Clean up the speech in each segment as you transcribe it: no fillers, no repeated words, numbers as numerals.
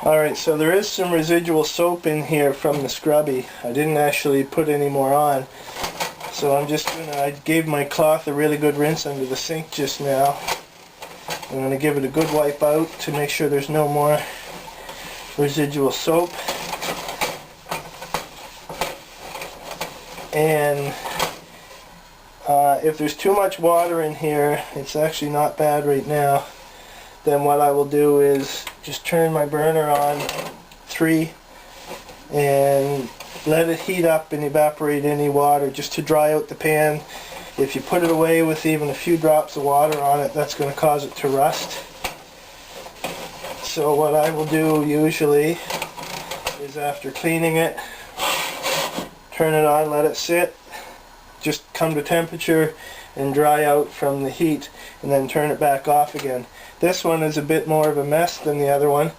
Alright, so there is some residual soap in here from the scrubby. I didn't actually put any more on. So I gave my cloth a really good rinse under the sink just now. I'm going to give it a good wipe out to make sure there's no more residual soap. And if there's too much water in here, it's actually not bad right now, then what I will do is just turn my burner on 3 and let it heat up and evaporate any water just to dry out the pan. If you put it away with even a few drops of water on it, that's going to cause it to rust. So what I will do usually is, after cleaning it, turn it on, let it sit, just come to temperature and dry out from the heat, and then turn it back off again. This one is a bit more of a mess than the other one.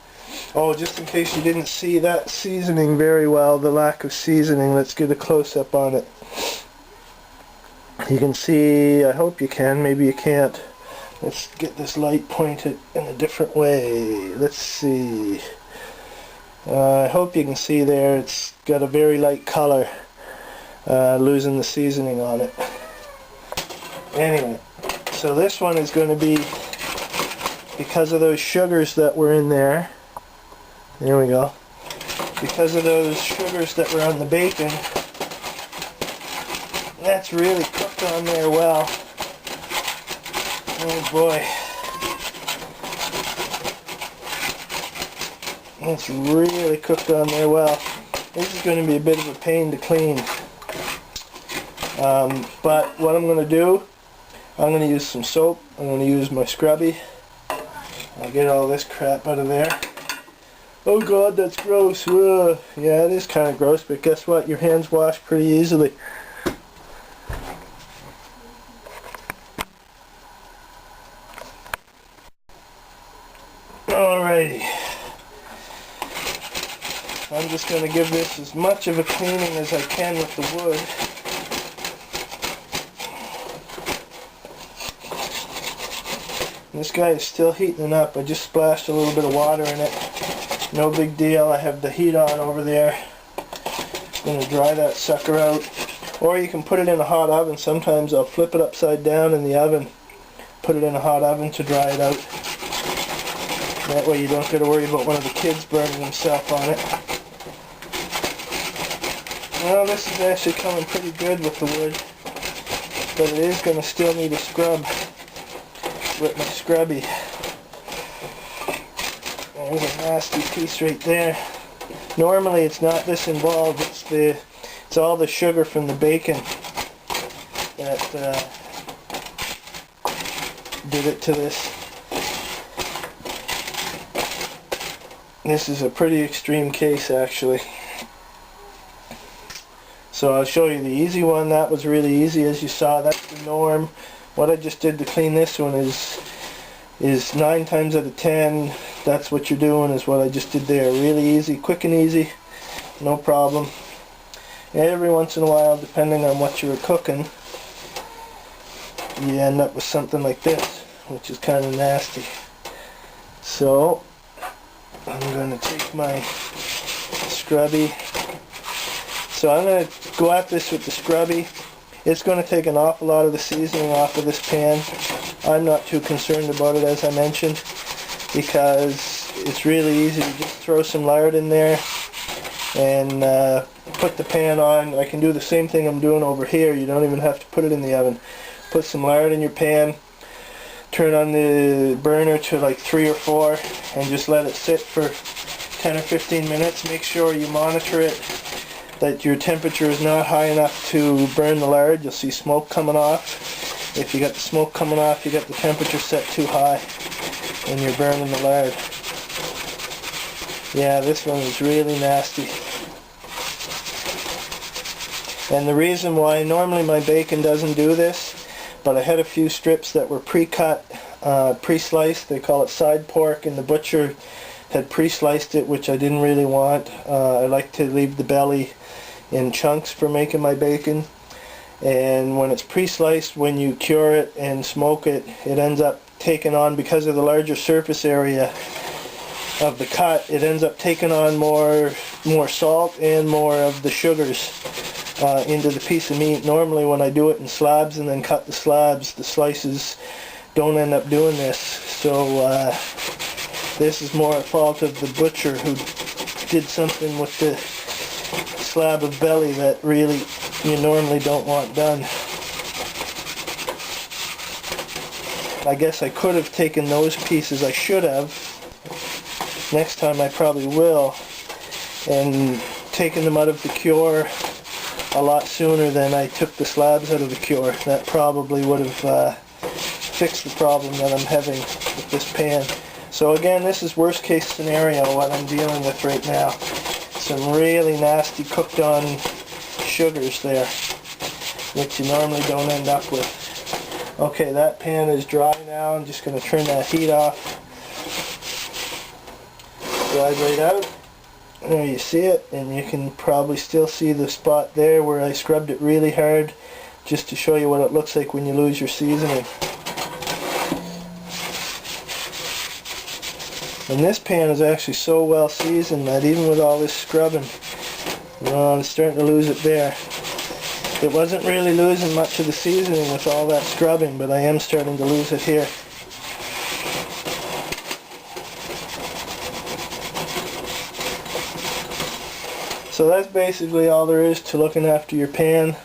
Oh, just in case you didn't see that seasoning very well, the lack of seasoning, let's get a close-up on it. You can see, I hope you can, maybe you can't. Let's get this light pointed in a different way. Let's see. I hope you can see there, it's got a very light color, losing the seasoning on it. Anyway, so this one is going to be, because of those sugars that were in there, there we go, because of those sugars that were on the bacon, that's really cooked on there well. Oh boy. It's really cooked on there well. This is going to be a bit of a pain to clean. But what I'm going to do, I'm going to use some soap. I'm going to use my scrubby. I'll get all this crap out of there. Oh god, that's gross. Ugh. Yeah, it is kind of gross, but guess what? Your hands wash pretty easily. Alrighty. I'm just going to give this as much of a cleaning as I can with the wood. This guy is still heating up. I just splashed a little bit of water in it. No big deal. I have the heat on over there. I'm going to dry that sucker out. Or you can put it in a hot oven. Sometimes I'll flip it upside down in the oven. Put it in a hot oven to dry it out. That way you don't got to worry about one of the kids burning himself on it. Well, this is actually coming pretty good with the wood. But it is going to still need a scrub with my scrubby. There's a nasty piece right there. Normally it's not this involved. It's all the sugar from the bacon that did it to this. This is a pretty extreme case actually. So I'll show you the easy one. That was really easy, as you saw. That's the norm. What I just did to clean this one is 9 times out of 10, that's what you're doing, is what I just did there. Really easy, quick and easy, no problem. Every once in a while, depending on what you were cooking, you end up with something like this, which is kind of nasty. So I'm going to take my scrubby. So I'm going to go at this with the scrubby. It's going to take an awful lot of the seasoning off of this pan. I'm not too concerned about it, as I mentioned, because it's really easy to just throw some lard in there and put the pan on. I can do the same thing I'm doing over here. You don't even have to put it in the oven. Put some lard in your pan, turn on the burner to like 3 or 4, and just let it sit for 10 or 15 minutes. Make sure you monitor it, that your temperature is not high enough to burn the lard. You'll see smoke coming off. If you got the smoke coming off, you got the temperature set too high and you're burning the lard. Yeah, this one is really nasty. And the reason why, normally my bacon doesn't do this, but I had a few strips that were pre-cut, pre-sliced. They call it side pork, and the butcher had pre-sliced it, which I didn't really want. I like to leave the belly in chunks for making my bacon, and when it's pre-sliced, when you cure it and smoke it, it ends up taking on, because of the larger surface area, of the cut, it ends up taking on more salt and more of the sugars into the piece of meat. Normally when I do it in slabs and then cut the slabs, the slices don't end up doing this. So this is more a fault of the butcher who did something with the slab of belly that really you normally don't want done. I guess I could have taken those pieces, I should have. Next time I probably will, and taken them out of the cure a lot sooner than I took the slabs out of the cure. That probably would have fixed the problem that I'm having with this pan. So again, this is worst case scenario what I'm dealing with right now. Some really nasty cooked on sugars there, which you normally don't end up with. Okay, that pan is dry now. I'm just going to turn that heat off. Dried right out. There you see it, and you can probably still see the spot there where I scrubbed it really hard, just to show you what it looks like when you lose your seasoning. And this pan is actually so well seasoned that even with all this scrubbing, I'm starting to lose it there. It wasn't really losing much of the seasoning with all that scrubbing, but I am starting to lose it here. So that's basically all there is to looking after your pan.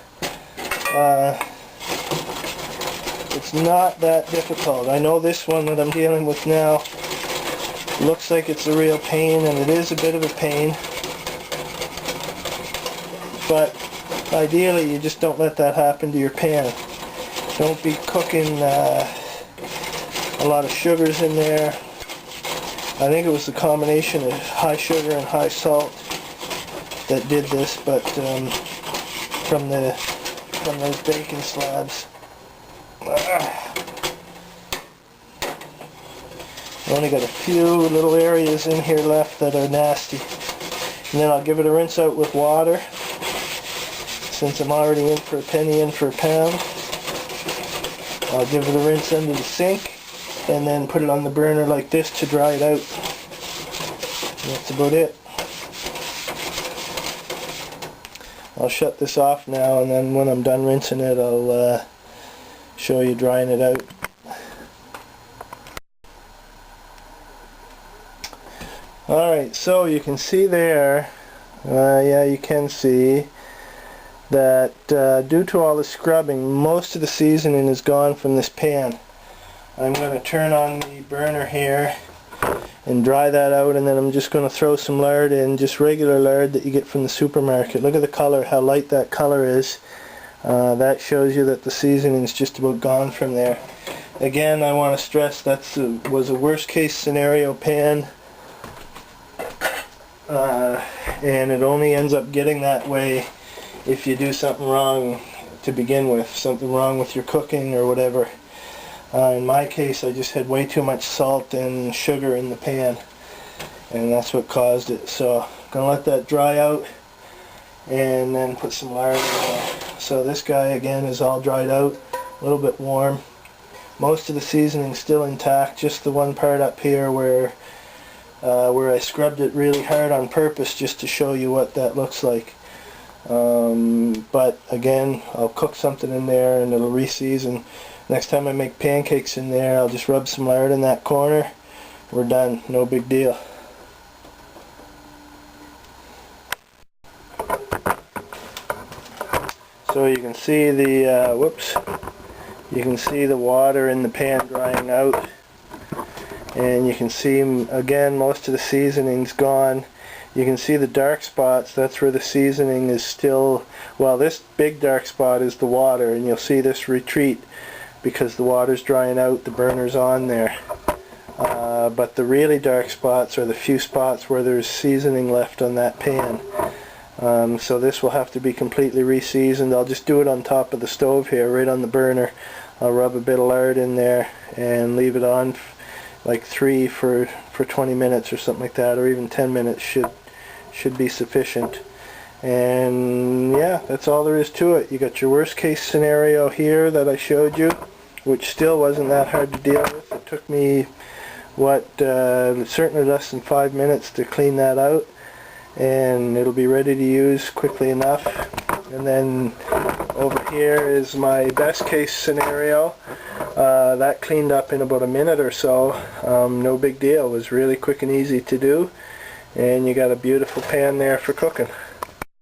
It's not that difficult. I know this one that I'm dealing with now looks like it's a real pain, and it is a bit of a pain. But ideally, you just don't let that happen to your pan. Don't be cooking a lot of sugars in there. I think it was the combination of high sugar and high salt that did this, but from those bacon slabs. Only got a few little areas in here left that are nasty. And then I'll give it a rinse out with water, since I'm already in for a penny in for a pound. I'll give it a rinse under the sink, and then put it on the burner like this to dry it out. And that's about it. I'll shut this off now, and then when I'm done rinsing it, I'll show you drying it out. Alright, so you can see there, yeah, you can see that due to all the scrubbing, most of the seasoning is gone from this pan. I'm going to turn on the burner here and dry that out, and then I'm just going to throw some lard in, just regular lard that you get from the supermarket. Look at the color, how light that color is. That shows you that the seasoning is just about gone from there. Again, I want to stress that was a worst case scenario pan, and it only ends up getting that way if you do something wrong to begin with, something wrong with your cooking or whatever. In my case, I just had way too much salt and sugar in the pan, and that's what caused it. So I'm going to let that dry out and then put some lard in there. So this guy again is all dried out, a little bit warm. Most of the seasoning's still intact, just the one part up here where I scrubbed it really hard on purpose just to show you what that looks like. But again, I'll cook something in there and it'll re-season. Next time I make pancakes in there, I'll just rub some lard in that corner. We're done, no big deal. So you can see the you can see the water in the pan drying out, and you can see again most of the seasoning's gone. You can see the dark spots, that's where the seasoning is still, well, this big dark spot is the water, and you'll see this retreat because the water's drying out, the burner's on there. But the really dark spots are the few spots where there's seasoning left on that pan. So this will have to be completely re-seasoned. I'll just do it on top of the stove here, right on the burner. I'll rub a bit of lard in there and leave it on like 3 for 20 minutes or something like that, or even 10 minutes should be sufficient. And yeah, that's all there is to it. You got your worst case scenario here that I showed you, which still wasn't that hard to deal with. It took me, certainly less than 5 minutes to clean that out, and it'll be ready to use quickly enough. And then over here is my best case scenario. That cleaned up in about a minute or so. No big deal. It was really quick and easy to do, and you got a beautiful pan there for cooking.